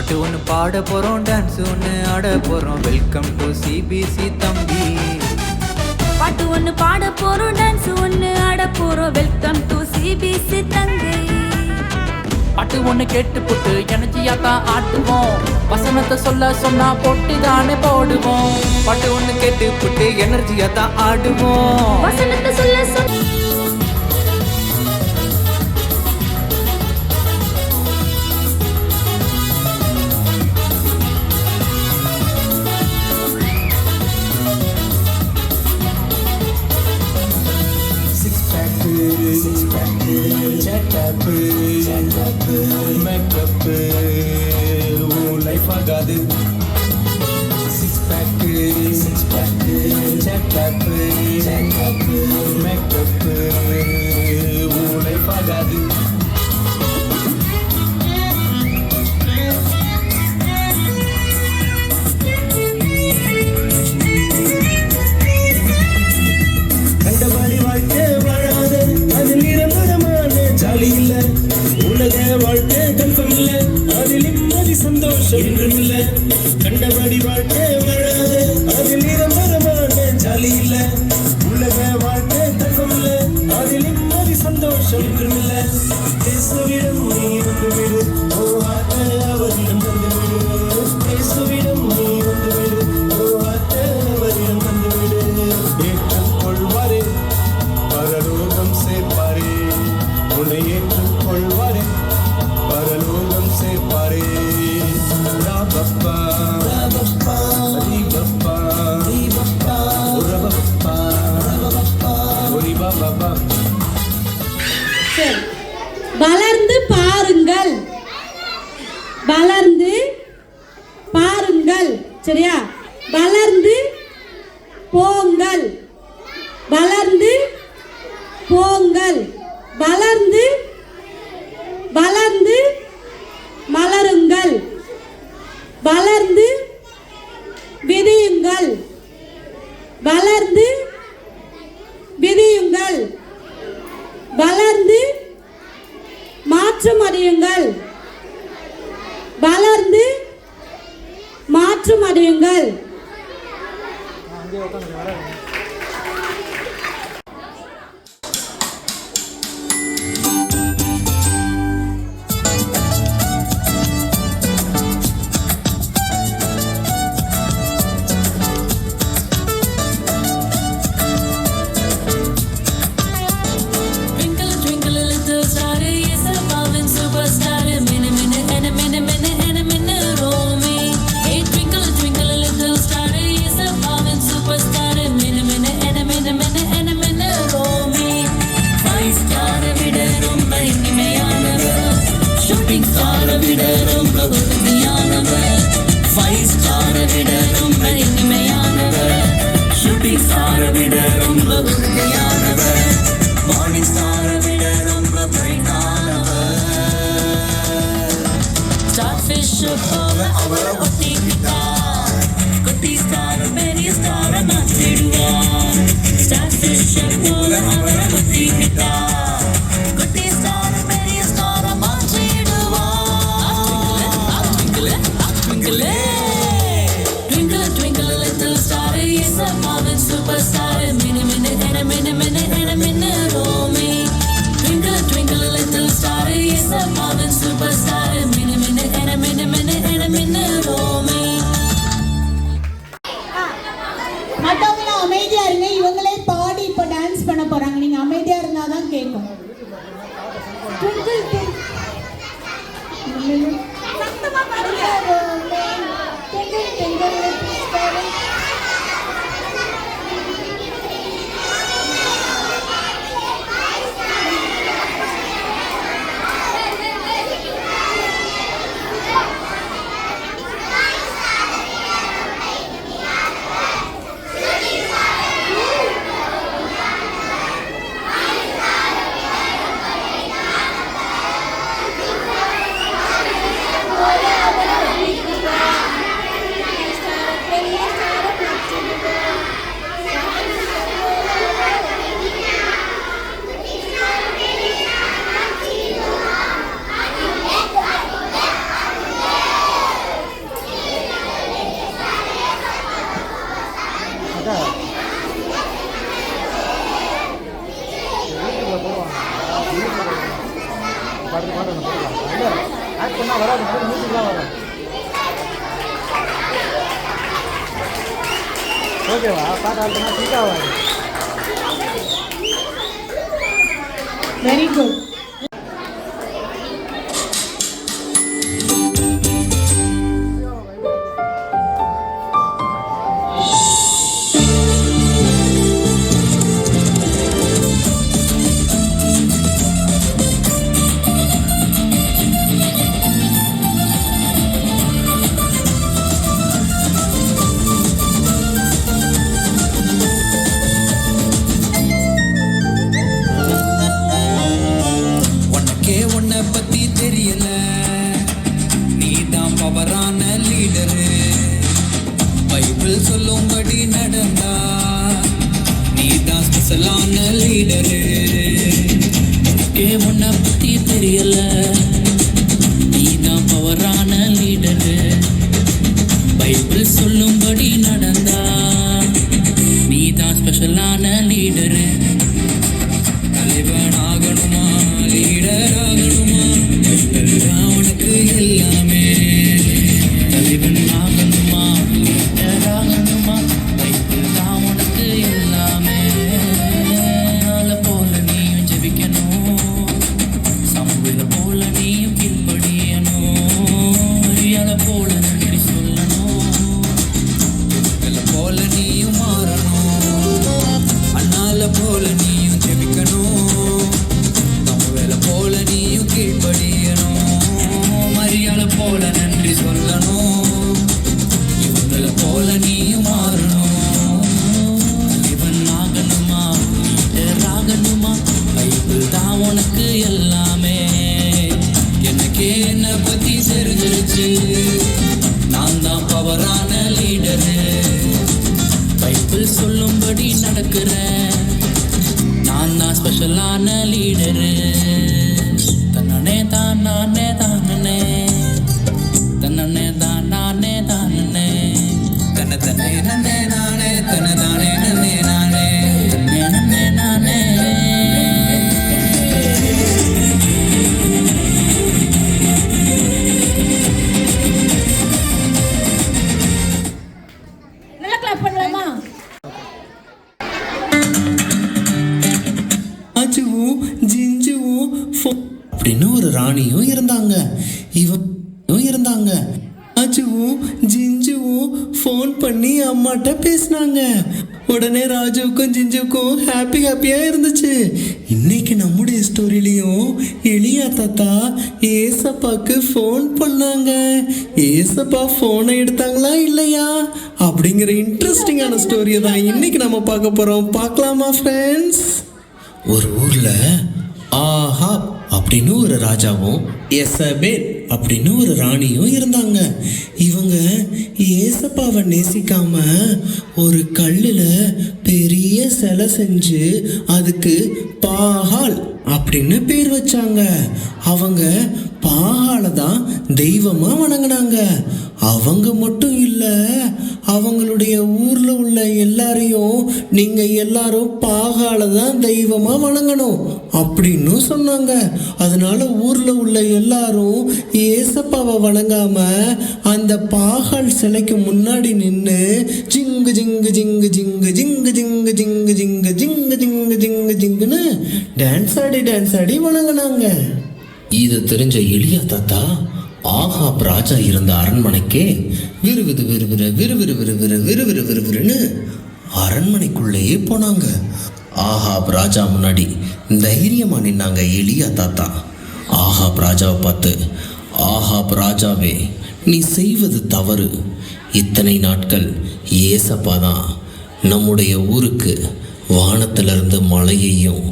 பாட்டு ஒன்று பாட போகிறோம், டான்ஸ் ஒன்று ஆட போகிறோம். வெல்கம் டு சிபிசி தம்பி. பாட்டு ஒன்று பாட போகிறோம், டான்ஸ் ஒன்று ஆட போகிறோம். வெல்கம் டு சிபிசி தங்கை. பாட்டு ஒன்று கேட்டு போட்டு எனர்ஜியா தான் ஆட்டுவோம். வசனத்தை சொல்ல சொன்னா போட்டு தானே போடுவோம். பாட்டு ஒன்று கேட்டு போட்டு எனர்ஜியா தான் ஆடுவோம். வசனத்தை சொல்ல சொன்ன லைஃப் ஆகாது. சிக்ஸ் பேக்கு சேட்டப்பு மேக்கப்பு லைஃப் ஆகாது. கண்டபாடி வாழ்க்கை வாழாத அதில் நிரந்தரமான ஜாலி இல்ல. உலக வாழ்க்கை கல்பம் இல்ல, அதில் நிம்மதி சந்தோஷம் என்றும் இல்ல. கண்டபாடி வாழ்க்கை வாழாத அதில் நிரந்தரமான ஜாலி இல்ல. உலக வாழ்க்கை கல்பம் இல்ல, அதில் நிம்மதி சந்தோஷம் என்றும் இல்ல. இயேசுவிடம் நீ வந்துவிடு, ஓ ஆத்த அவரிடம் வந்துவிடு. இயேசுவிடம் நீ வந்துவிடு, ஓ ஆத்த அவரிடம் வந்துவிடு. ஏற்றுக்கொள்வாரே பரலோகம் சேர்ப்பாரே, உன்னை ஏற்றுக்கொள்வாரே பரலோகம் சேர்ப்பாரே. ராபப்பா ராபப்பா ரீபப்பா ரீபப்பா உரபப்பா ரபப்பா ஒரிபபப்பா. வளர்ந்து பாருங்கள், வளர்ந்து பாருங்கள். சரியா? வளர்ந்து போங்கள், வளர்ந்து போங்கள். வளர்ந்து வளர்ந்து மலருங்கள், வளர்ந்து விரியுங்கள், வளர்ந்து விரியுங்கள். வளர்ந்து மாற்றமடையுங்கள், வளர்ந்து மாற்றமடையுங்கள். மற்றவங்களாம் அமைதியா இருங்க. இவங்களே பாடி இப்ப டான்ஸ் பண்ண போறாங்க. நீங்க அமைதியா இருந்தாதான் கேட்கும். Very good. உனக்கே உன்னை பத்தி தெரியல, நீ தான் பவரான லீடரு. பைபிள் சொல்லும்படி நடந்தா நீ தான் ஸ்பெஷலான லீடரு. உனக்கே உன்னை பத்தி தெரியல, நீ தான் பவரான லீடரு. பைபிள் சொல்லும்படி நடந்தா நீ தான் ஸ்பெஷலான லீடரு. தலைவன் ஆகணுமா, லீடர் ஆகணுமா, பைபிள் தான் உனக்கு எல்லாமே. தலைவன் ஆகணுமா, லீடர் ஆகணுமா, பைபிள் தான் உனக்கு எல்லாமே. ஆள போல நீயும் ஜெபிக்கணும், சமுவேல போல நீயும் கீழ்ப்படியணும். அரியாள போல நன்றி சொல்லணும், வெள்ள போல நீயும் மாறணும், அண்ணால போல நீயும் ஜெபிக்கணும், தமுவேல போல நீயும் கீழ்ப்படியணும், மரியாள போல நன்றி சொல்லணும், இவங்கள போல நீயும் மாறணும். இவன் ஆகணுமா, லீடர் ஆகணுமா, பைபிள் தான் உனக்கு எல்லாமே. எனக்கே என்னை பத்தி தெரிஞ்சிருச்சு, நான் தான் பவரான லீடரு. பைபிள் சொல்லும்படி நடக்கிறேன், நான் தான் ஸ்பெஷலான லீடரு. தன்னனே தான் நானே தானே, தன்னனே தான் நானே தானே, தன்னை தன்னே நன்னே நானே, தன்னை தானே நன்னே நானே. தன்னே நன்னே நானே. நல்லா கிளாப் பண்ணலாமா? அஜுவும் ஜிஞ்சுவும் அப்படின்னு ஒரு ராணியும் இருந்தாங்க. இவனும் இருந்தாங்க. அஜுவும் ஜிஞ்சுவும் ஃபோன் பண்ணி அம்மாட்ட பேசினாங்க. உடனே ராஜுவுக்கும் ஜிஞ்சுவுக்கும் ஹாப்பியா இருந்துச்சு. இன்னைக்கு நம்முடைய ஸ்டோரியிலையும் எலியா தாத்தா ஏசப்பாக்கு ஃபோன் பண்ணாங்க. ஏசப்பா ஃபோனை எடுத்தாங்களா இல்லையா அப்படிங்கிற இன்ட்ரெஸ்டிங்கான ஸ்டோரியை தான் இன்னைக்கு நம்ம பார்க்க போறோம். பார்க்கலாமா ஃப்ரெண்ட்ஸ்? ஒரு ஊர்ல ஆஹாப் அப்படின்னு ஒரு ராஜாவும் எசபேல் அப்படின்னு ஒரு ராணியும் இருந்தாங்க. இவங்க ஏசப்பாவை நேசிக்காம ஒரு கல்லுல பெரிய சிலை செஞ்சு அதுக்கு பாகால் அப்படின்னு பேர் வச்சாங்க. அவங்க பாகாலை தான் தெய்வமா வணங்கினாங்க. அவங்க மட்டும் இல்லை, அவங்களுடைய ஊர்ல உள்ள எல்லாரையும் நீங்க எல்லாரும் பாகாலை தான் தெய்வமா வணங்கணும் அப்படின்னு சொன்னாங்க. அதனால ஊர்ல உள்ள எல்லாரும் ஏசப்பாவை வணங்காம அந்த பாகால் சிலைக்கு முன்னாடி நின்று ஜிங்கு ஜிங்கு ஜிங்கு ஜிங்கு ஜிங்கு ஜிங்கு ஜிங்கு ஜிங்கு ஜிங்கு ஜிங்கு ஜிங்கு ஜிங்குன்னு டான்ஸ் ஆடி வணங்கினாங்க. இது தெரிஞ்ச எலியா தாத்தா ஆகாப் ராஜா இருந்த அரண்மனைக்கே விறுவிறுன்னு அரண்மனைக்குள்ளேயே போனாங்க. ஆகாப் ராஜா முன்னாடி தைரியமா நின்னாங்க எலியா தாத்தா. ஆகாப் ராஜாவை பார்த்து, ஆகாப் ராஜாவே, நீ செய்வது தவறு. இத்தனை நாட்கள் ஏசப்பா தான் நம்முடைய ஊருக்கு வானத்திலிருந்து மழையையும்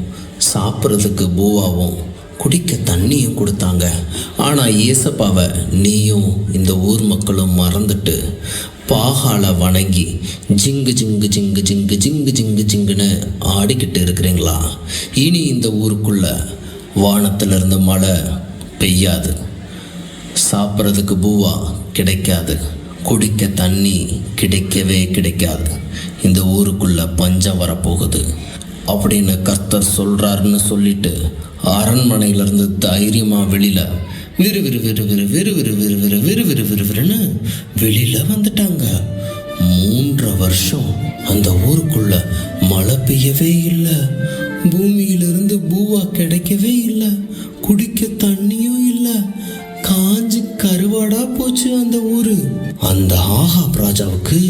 சாப்பிட்றதுக்கு பூவாவும் குடிக்க தண்ணியும் கொடுத்தாங்க. ஆனால் ஏசப்பாவை நீயும் இந்த ஊர் மக்களும் மறந்துட்டு பாகாலை வணங்கி ஜிங்கு ஜிங்கு ஜிங்கு ஜிங்கு ஜிங்கு ஜிங்கு ஜிங்குன்னு ஆடிக்கிட்டு இருக்கிறீங்களா? இனி இந்த ஊருக்குள்ள வானத்திலிருந்து மழை பெய்யாது, சாப்பிட்றதுக்கு பூவா கிடைக்காது, குடிக்க தண்ணி கிடைக்காது. இந்த ஊருக்குள்ள பஞ்சம் வரப்போகுது அப்படின்னு கர்த்தர் சொல்றாருன்னு சொல்லிட்டு அரண்மனையிலிருந்து தைரியமா வெளியில விறுவிறுன்னு வெளியில வந்துட்டாங்க. 3 வருஷம் அந்த ஊருக்குள்ள மழை பெய்யவே இல்லை, பூமியிலிருந்து பூவா கிடைக்கவே இல்லை, குடிக்க தண்ணியும் இல்லை, காஞ்சி கருவாடா போச்சு அந்த ஊரு. அந்த ஆகாப் ராஜாவுக்கு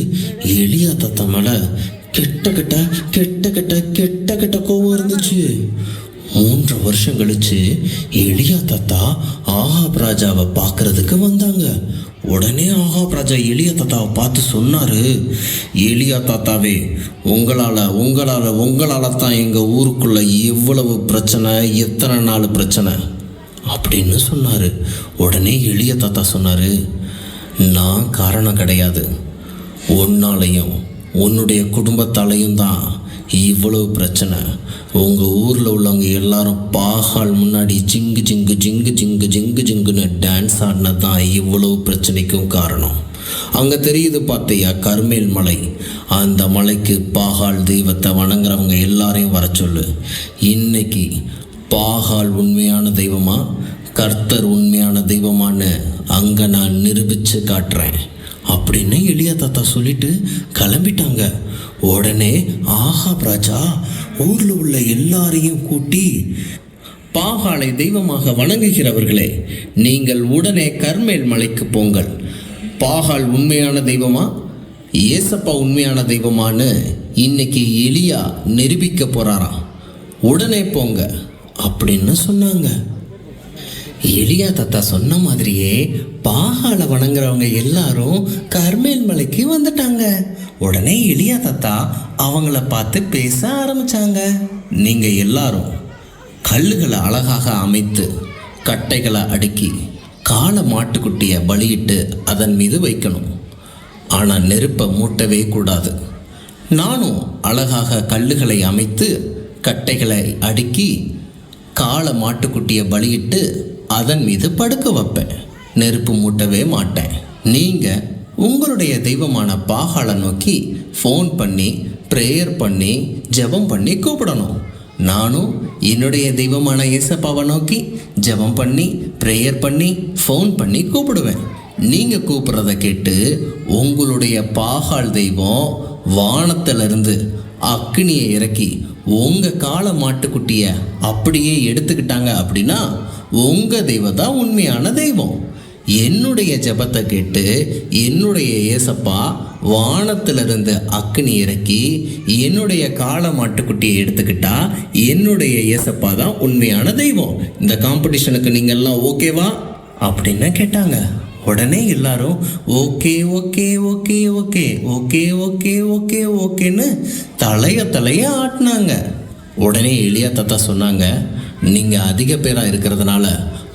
எலியா தாத்தா மேல கெட்ட கெட்ட கோவம் இருந்துச்சு. 3 வருஷம் கழிச்சு எலியா தாத்தா ஆகாப் ராஜாவை பார்க்கறதுக்கு வந்தாங்க. உடனே ஆகாப் ராஜா எலியா தாத்தாவை பார்த்து சொன்னாரு, எலியா தாத்தாவே, உங்களால தான் எங்க ஊருக்குள்ள எவ்வளவு பிரச்சனை, எத்தனை நாள் பிரச்சனை அப்படின்னு சொன்னாரு. உடனே எலியா தாத்தா சொன்னாரு, நான் காரணம் கிடையாது, உன்னாலையும் உன்னுடைய குடும்பத்தாலையும் தான் இவ்வளவு பிரச்சனை. உங்கள் ஊரில் உள்ளவங்க எல்லாரும் பாகால் முன்னாடி ஜிங்கு ஜிங்கு ஜிங்கு ஜிங்கு ஜிங்கு ஜிங்குன்னு டான்ஸ் ஆடினது தான் இவ்வளவு பிரச்சனைக்கும் காரணம். அங்கே தெரியுது பார்த்தியா கர்மேல் மலை, அந்த மலைக்கு பாகால் தெய்வத்தை வணங்குறவங்க எல்லாரையும் வர சொல்லு. இன்னைக்கு பாகால் உண்மையான தெய்வமா, கர்த்தர் உண்மையான தெய்வமானு அங்கே நான் நிரூபித்து காட்டுறேன் அப்படின்னு எலியா தாத்தா சொல்லிட்டு கிளம்பிட்டாங்க. உடனே ஆகாப் ராஜா ஊரில் உள்ள எல்லாரையும் கூட்டி, பாகாலை தெய்வமாக வணங்குகிறவர்களே, நீங்கள் உடனே கர்மேல் மலைக்கு போங்கள். பாகால் உண்மையான தெய்வமா, ஏசப்பா உண்மையான தெய்வமானு இன்னைக்கு எலியா நிரூபிக்க போறாராம், உடனே போங்க அப்படின்னு சொன்னாங்க. எலியா தாத்தா சொன்ன மாதிரியே பாகாலை வணங்குறவங்க எல்லாரும் கர்மேல் மலைக்கு வந்துட்டாங்க. உடனே எலியா தாத்தா அவங்கள பார்த்து பேச ஆரம்பிச்சாங்க. நீங்க எல்லாரும் கல்லுகளை அழகாக அமைத்து கட்டைகளை அடுக்கி காளை மாட்டுக்குட்டியை பலியிட்டு அதன் மீது வைக்கணும். ஆனால் நெருப்பை மூட்டவே கூடாது. நானும் அழகாக கல்லுகளை அமைத்து கட்டைகளை அடுக்கி காளை மாட்டுக்குட்டியை பலியிட்டு அதன் மீது படுக்க வைப்பேன். நெருப்பு மூட்டவே மாட்டேன். நீங்கள் உங்களுடைய தெய்வமான பாகாலை நோக்கி ஃபோன் பண்ணி ப்ரேயர் பண்ணி ஜெபம் பண்ணி கூப்பிடணும். நானும் என்னுடைய தெய்வமான ஏசப்பாவை நோக்கி ஜெபம் பண்ணி ப்ரேயர் பண்ணி ஃபோன் பண்ணி கூப்பிடுவேன். நீங்கள் கூப்பிட்றத கேட்டு உங்களுடைய பாகால் தெய்வம் வானத்திலிருந்து அக்னியை இறக்கி உங்கள் காளை மாட்டுக்குட்டியை அப்படியே எடுத்துக்கிட்டாங்க அப்படின்னா உங்கள் தெய்வம் தான் உண்மையான தெய்வம். என்னுடைய ஜெபத்தை கேட்டு என்னுடைய ஏசப்பா வானத்திலிருந்து அக்னி இறக்கி என்னுடைய காளை மாட்டுக்குட்டியை எடுத்துக்கிட்டா என்னுடைய ஏசப்பா தான் உண்மையான தெய்வம். இந்த காம்படிஷனுக்கு நீங்கள்லாம் ஓகேவா அப்படின்னு கேட்டாங்க. உடனே எல்லாரும் okay okay okay okay okay okay okay ஓகேன்னு தலைய ஆட்டினாங்க. உடனே எலியா தாத்தா சொன்னாங்க, நீங்கள் அதிக பேராக இருக்கிறதுனால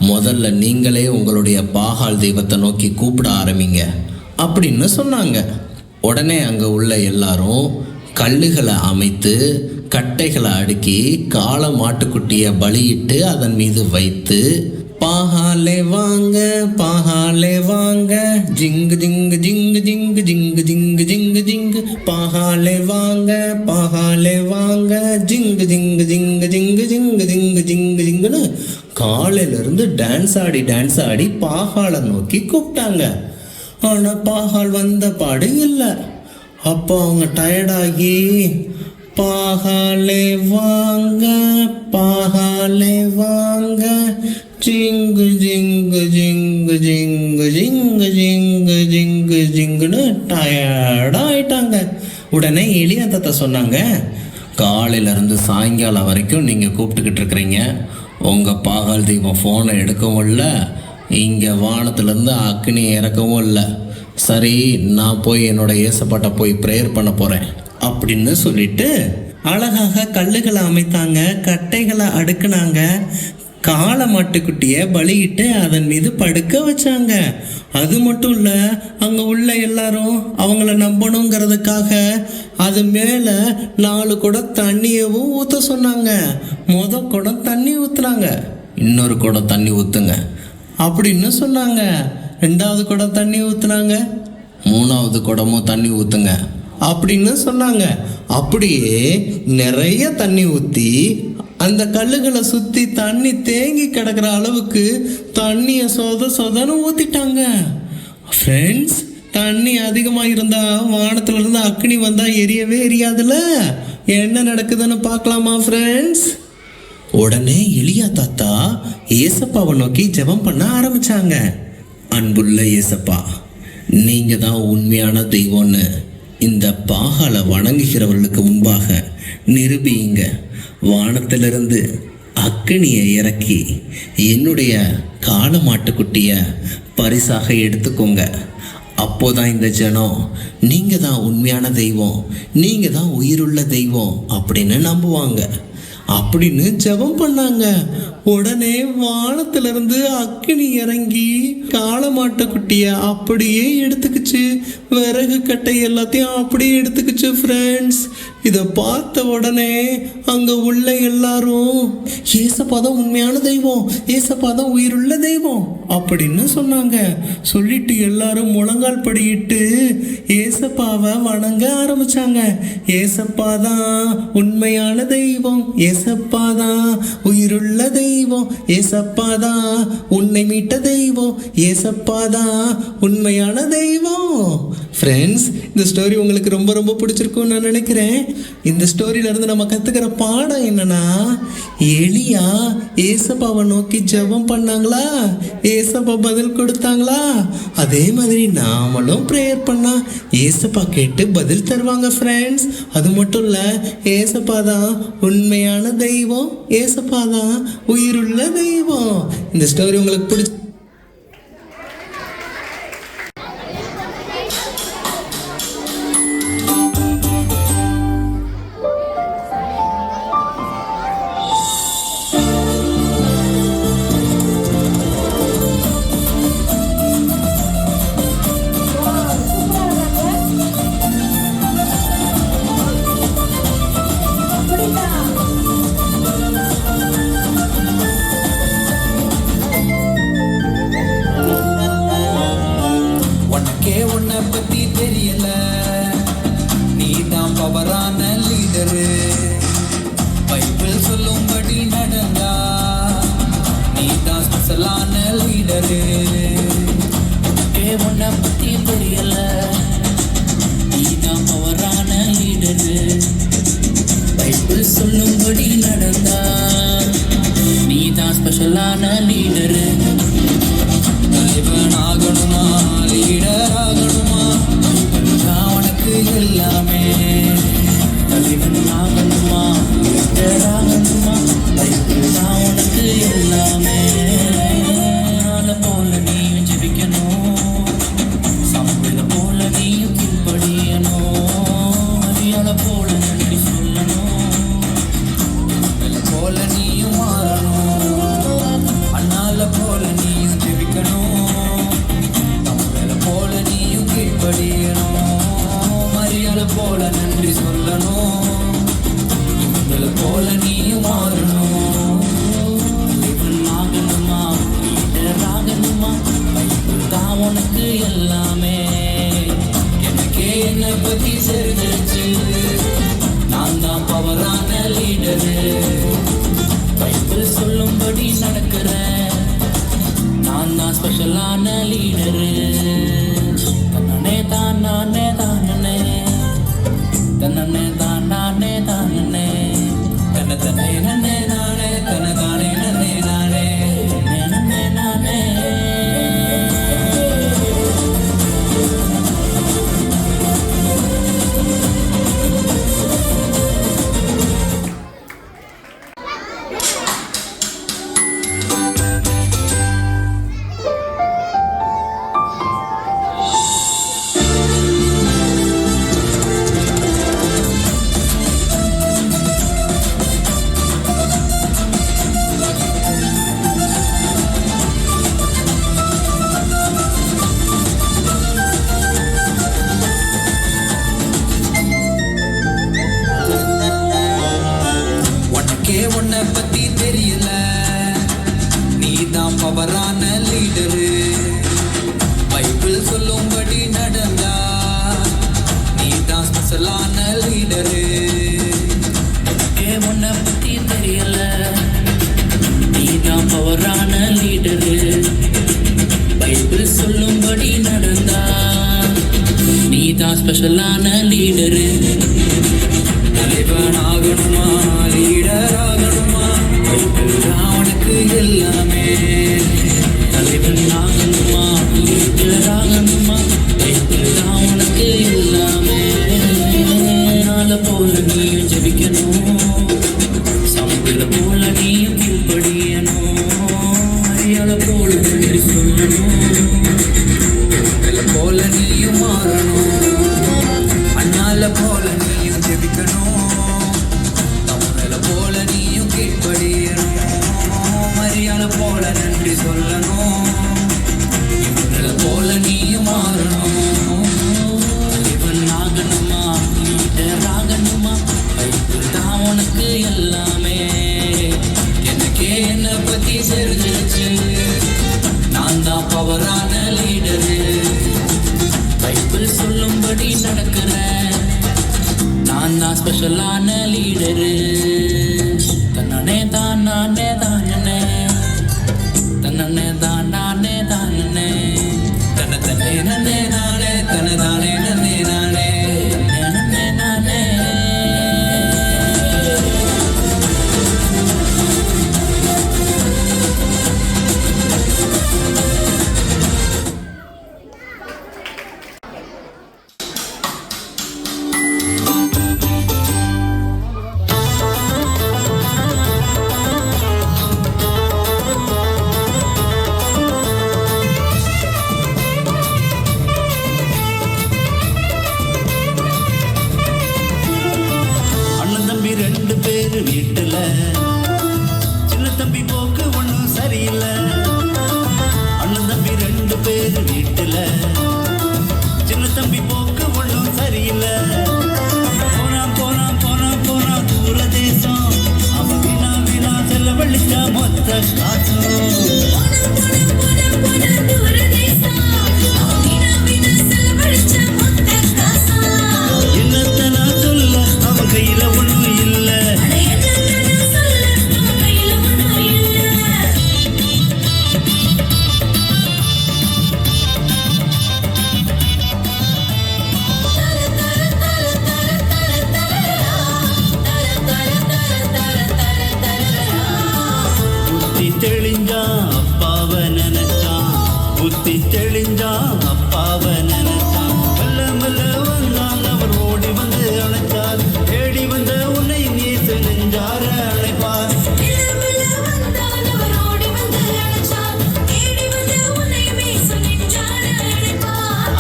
முதல்ல நீங்களே உங்களுடைய பாகால் தெய்வத்தை நோக்கி கூப்பிட ஆரம்பிங்க அப்படின்னு சொன்னாங்க. உடனே அங்கே உள்ள எல்லாரும் கல்லுகளை அமைத்து கட்டைகளை அடுக்கி காளை மாட்டுக்குட்டியை பலியிட்டு அதன் மீது வைத்து பாகாலே வாங்க ஜிங்கு ஜிங்கு ஜிங்கு ஜிங்கு ஜிங்கு ஜிங்கு ஜிங்கு ஜிங்கு பாகாலே வாங்க ஜிங்கு ஜிங்கு ஜிங்கு ஜிங்கு ஜிங்கு ஜிங்கு ஜிங்கு ஜிங்குன்னு காலையிலேருந்து டான்ஸ் ஆடி பாகாலை நோக்கி கூப்பிட்டாங்க. ஆனால் பாகால் வந்த பாடு இல்லை. அப்போ அவங்க டயர்டாகி பாகாலே வாங்க ஜிங்கு ஜிங்கு ஜிங்கு ஜிங்கு ஜிங்கு ஜிங்கு ஜிங்கு ஜிங்குன்னு டயர்டாயிட்டாங்க. உடனே எலியா தாத்தா சொன்னாங்க, காலையிலேருந்து சாயங்காலம் வரைக்கும் நீங்கள் கூப்பிட்டுக்கிட்டு இருக்கிறீங்க, உங்கள் பாகால் தெய்வம் ஃபோனை எடுக்கவும் இல்லை, இங்கே வானத்துலேருந்து அக்னி இறக்கவும் இல்லை. சரி, நான் போய் என்னோட ஏசப்பாட்ட போய் ப்ரேயர் பண்ண போகிறேன் அப்படின்னு சொல்லிட்டு அழகாக கல்லுகளை அமைத்தாங்க, கட்டைகளை அடுக்குனாங்க, காளை மாட்டுக்குட்டியை பலியிட்டு அதன் மீது படுக்க வச்சாங்க. அது மட்டும் இல்லை, அங்கே உள்ள எல்லாரும் அவங்கள நம்பணுங்கிறதுக்காக அது மேலே 4 குடம் தண்ணியவும் ஊற்ற சொன்னாங்க. குடம் தண்ணி ஊற்றுனாங்க, இன்னொரு குடம் தண்ணி ஊற்றுங்க அப்படின்னு சொன்னாங்க. 2வது குடம் தண்ணி ஊற்றுனாங்க, 3வது குடமும் தண்ணி ஊற்றுங்க அப்படின்னு சொன்னாங்க. அப்படியே நிறைய தண்ணி ஊற்றி அந்த கல்லுகளை சுற்றி தண்ணி தேங்கி கிடக்கிற அளவுக்கு தண்ணியை சொதன்னு ஊற்றிட்டாங்க. ஃப்ரெண்ட்ஸ், தண்ணி அதிகமாக இருந்தா வானத்துல இருந்து அக்னி வந்தா எரியவே எரியாதுல்ல. என்ன நடக்குதுன்னு பார்க்கலாமா ஃப்ரெண்ட்ஸ்? உடனே எலியா தாத்தா ஏசப்பாவை நோக்கி ஜெபம் பண்ண ஆரம்பிச்சாங்க. அன்புள்ள ஏசப்பா, நீங்க தான் உண்மையான தெய்வம்னு இந்த பாகாலை வணங்குகிறவர்களுக்கு முன்பாக நிரூபியுங்க. வானத்திலிருந்து அக்கினியை இறக்கி என்னுடைய காளமாட்டுக்குட்டியை பரிசாக எடுத்துக்கோங்க. அப்போதான் இந்த ஜனம் நீங்க தான் உண்மையான தெய்வம், நீங்க தான் உயிருள்ள தெய்வம் அப்படின்னு நம்புவாங்க அப்படின்னு ஜெபம் பண்ணாங்க. உடனே வானத்திலிருந்து அக்கினி இறங்கி காளமாட்டுக்குட்டிய அப்படியே எடுத்துக்கிச்சு. விறகு கட்டை எல்லாத்தையும் அப்படியே எடுத்துக்கிச்சு ஃப்ரெண்ட்ஸ். இதை பார்த்த உடனே அங்க உள்ள எல்லாரும் ஏசப்பா தான் உண்மையான தெய்வம், ஏசப்பா தான் உயிருள்ள தெய்வம் அப்படின்னு சொன்னாங்க. சொல்லிட்டு எல்லாரும் முழங்கால் படியிட்டு ஏசப்பாவை வணங்க ஆரம்பிச்சாங்க. ஏசப்பா தான் உண்மையான தெய்வம், ஏசப்பா தான் உயிருள்ள தெய்வம், ஏசப்பா தான் உன்னை மீட்ட தெய்வம், ஏசப்பா தான் உண்மையான தெய்வம். ஃப்ரெண்ட்ஸ், இந்த ஸ்டோரி உங்களுக்கு ரொம்ப ரொம்ப பிடிச்சிருக்கும்னு நான் நினைக்கிறேன். இந்த ஸ்டோரியில இருந்து நம்ம கத்துக்கிற பாடம் என்னன்னா, எலியா ஏசப்பாவை நோக்கி ஜெபம் பண்ணாங்களா, ஏசப்பா பதில் கொடுத்தாங்களா? அதே மாதிரி நாமளும் ப்ரேயர் பண்ணா ஏசப்பா கேட்டு பதில் தருவாங்க ஃப்ரெண்ட்ஸ். அது மட்டும் இல்ல, ஏசப்பா தான் உண்மையான தெய்வம், ஏசப்பா தான் உயிருள்ள தெய்வம். இந்த ஸ்டோரி உங்களுக்கு பிடிச்ச உனக்கே உன்னை பத்தி தெரியல, நீ தான் பவரான லீடரு. பைபிள் சொல்லும்படி நடந்தா நீ தான் ஸ்பெஷலான லீடரு. உனக்கே உன்னை பத்தி தெரியல, நீ தான் பவரான லீடரு. பைபிள் சொல்லும்படி நடந்தா நீ தான் ஸ்பெஷலான லீடரு. தலைவன் ஆகணுமா, லீடர் ஆகணுமா, உனக்கு எல்லாமே. தலைவன் ஆகணுமா, லீடர் ஆகணுமா, பைபிள் தான் உனக்கு எல்லாமே. அதை போல நீயும் ஜெபிக்கணும், சம்பள போல நீயும் கீழ்ப்படியணும். அடியாள போல நன்றி சொல்லணும், போல நீயும் மாறணும். அண்ணால போல நீயும் ஜெபிக்கணும், தமிழ போல நீயும் கீழ்ப்படியணும். மரியாதை போல நன்றி சொல்லணும், இவங்கள போல நீயும் மாறணும். தலைவன் ஆகணுமா, லீடர் ஆகணுமா, பைபிள் தான் உனக்கு எல்லாமே. எனக்கே என்னை பத்தி தெரிஞ்சிருச்சு, நான் தான் பவரான லீடரு. பைபிள் சொல்லும்படி நடக்கிறேன், நான் தான் ஸ்பெஷலான லீடரு. தன்னே தானே தானே, தன்னே தானே தானே, தன்னை தன்னை நன்னே நானே, தன்னை தானே நன்னே நானே. நன்னே நானே. தான் ஸ்பெஷலான லீடரு. தலைவன் ஆகணுமா லீடர் ஆகணுமா பைபிள் தான் உனக்கு எல்லாமே. தலைவன் ஆகணுமா லீடர் ஆகணுமா பைபிள் தான் உனக்கு எல்லாமே. நாளை போல நீயும் ஜெபிக்கணும், சமூகல போல நீயும் கீழ்ப்படியணும், அறியாள போல நன்றி சொல்லணும், போல நீயும் மாறணும், அண்ணால போல நீயும் ஜெபிக்கணும், தமிழ போல நீயும் கீழ்ப்படியணும், மரியாதை போல நன்றி சொல்லணும், இவங்கள போல நீயும் மாறணும். இவன் ஆகணுமா லீடர் ஆகணுமா பைபிள் தான் உனக்கு எல்லாமே. எனக்கே என்னை பத்தி தெரிஞ்சிருச்சு, நான் தான் பவரான லீடரு. பைபிள் சொல்லும்படி நடக்கிறேன், நான் தான் ஸ்பெஷலான லீடரு. தன்னே தான் நானே தானே, தன்னே தான் நானே தானே, தன்னை தன்னே நன்னே நானே, தன்னை தானே நன்னே நானே, நன்னே நானே. அண்ணன் தம்பி 2 பேரு வீட்டுல, சின்ன தம்பி போக்கு ஒண்ணும் சரியில்லை. அண்ணன் தம்பி 2 பேரு வீட்டுல, சின்ன தம்பி போக்கு ஒண்ணும் சரியில்லை. போனான் போனான் போனான் போனான் தூர தேசம், அவன் வீணா வீணா செலவழிச்சா மொத்த காசும். என்னத்த நான் சொல்ல, அவன் கையில ஒண்ணும் இல்லை. புத்தி தெளிஞ்சான் அப்பாவ நினைச்சான், புத்தி தெளிஞ்சான் அப்பாவ நினைச்சான். மெல்ல மெல்ல வந்தான் அவர் ஓடி வந்து அணைச்சார், தேடி வந்த உன்னை நேச நெஞ்சார அணைப்பார்.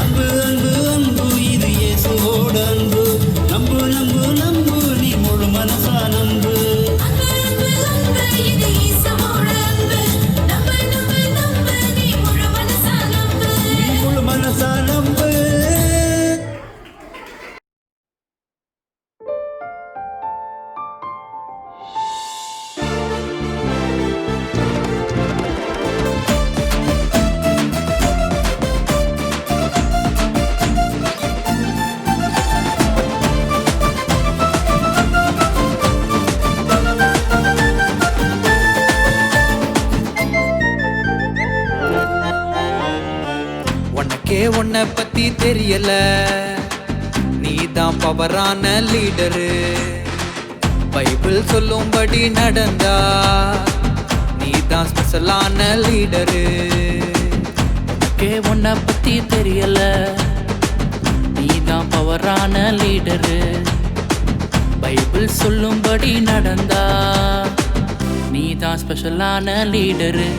அன்பு அன்பு அன்பு இது இயேசுவோட அன்பு, நம்பு நம்பு நம்பு நீ முழு மனசா நம்பு. நீ முழு மனசா நம்பு. உனக்கே உன்னை பத்தி தெரியல, நீ தான் பவரான லீடரு. பைபிள் சொல்லும்படி நடந்தா நீ தான் ஸ்பெஷலான லீடரு. உனக்கே உன்னை பத்தி தெரியல, நீ தான் பவரான லீடரு. பைபிள் சொல்லும்படி நடந்தா நீ தான் ஸ்பெஷலான லீடரு.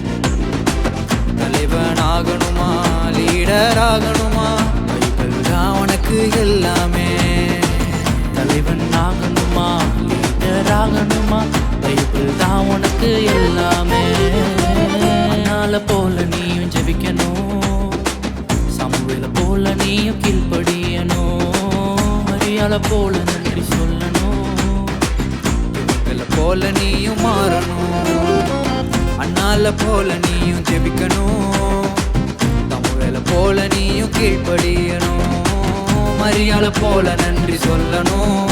தலைவன் ஆகணுமா லீடர் ஆகணுமா பைபிள் தான் உனக்கு எல்லாமே. தலைவன் ஆகணுமா லீடர் ஆகணுமா பைபிள் தான் உனக்கு எல்லாமே. நாளை போல நீயும் ஜெபிக்கணும், சமூகல போல நீயும் கீழ்ப்படியணும், அறியாள போல நன்றி சொல்லணும், இவங்கள போல நீயும் மாறணும், அண்ணால போல நீயும் ஜெபிக்கணும், தமிழ போல நீயும் கீழ்ப்படியணும், மரியாதை போல நன்றி சொல்லணும்,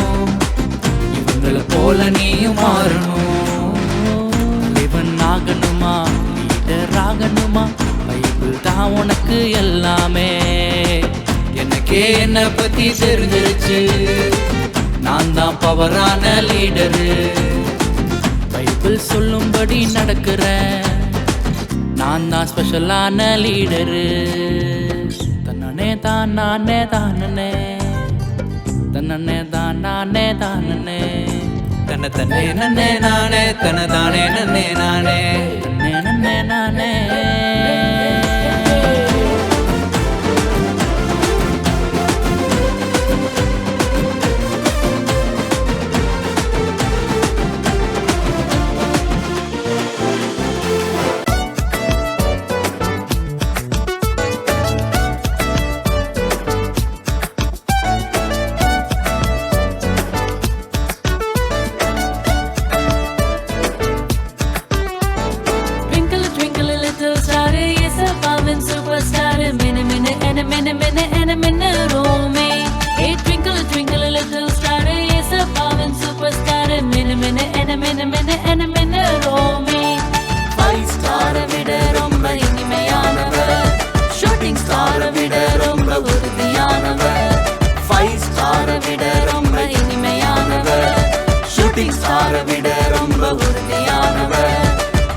இவங்கள போல நீயும் மாறணும். இவன் ஆகணுமா லீடர் ஆகணுமா பைபிள் தான் உனக்கு எல்லாமே. எனக்கு ஊருக்கே என்ன பத்தி தெரிஞ்சிருச்சு, நான் தான் பவரான லீடரு. பைபிள் சொல்லும்படி நடக்கிறேன், நான் தான் ஸ்பெஷலான லீடரு. தன்னே தான் நானே தானே, தன்னே தான் நானே தானே, தன்னை தன்னே நன்னே நானே தன்னை தானே நன்னே நானே தன்னே நன்னே நானே.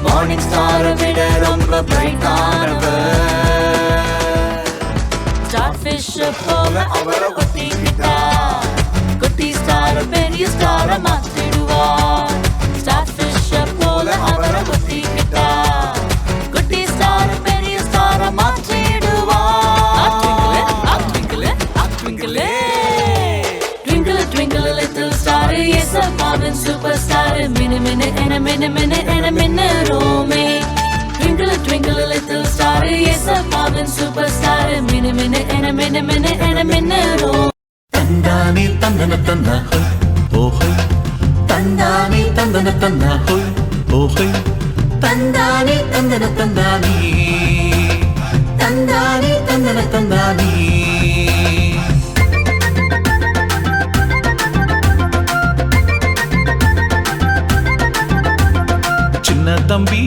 மார்னிங் ஸ்டாரை விட ரொம்ப பிரைட்டானவர். ஸ்டார் ஃபிஷ் போல அவரை ஒத்திக்கிட்டா, குட்டி ஸ்டார் பெரிய ஸ்டாரை மாற்றிடுவார். ஸ்டார் ஃபிஷ் போல அவரை ஒத்திக்கிட்டா, குட்டி ஸ்டார் பெரிய ஸ்டாரை மாற்றிடுவார். Twinkle twinkle little star, yes a Marvin superstar. Minute minute and a minute minute and a minute oh me. Twinkle twinkle little star, yes a Marvin superstar. Minute minute and a minute minute and a minute oh. தந்தானே தந்தன தந்தா ஹோய் ஓஹோய், தந்தானே தந்தன தந்தா ஹோய் ஓஹோய், தந்தானே தந்தன தந்தானே, தந்தானே தந்தன தந்தானே. சின்ன தம்பி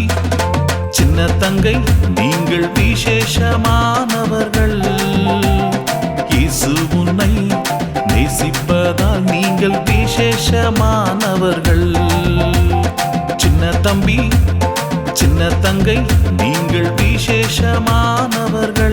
சின்ன தங்கை நீங்கள் விசேஷமானவர்கள். இயேசு உன்னை நேசிப்பதால் நீங்கள் விசேஷமானவர்கள். சின்ன தம்பி சின்ன தங்கை நீங்கள் விசேஷமானவர்கள்.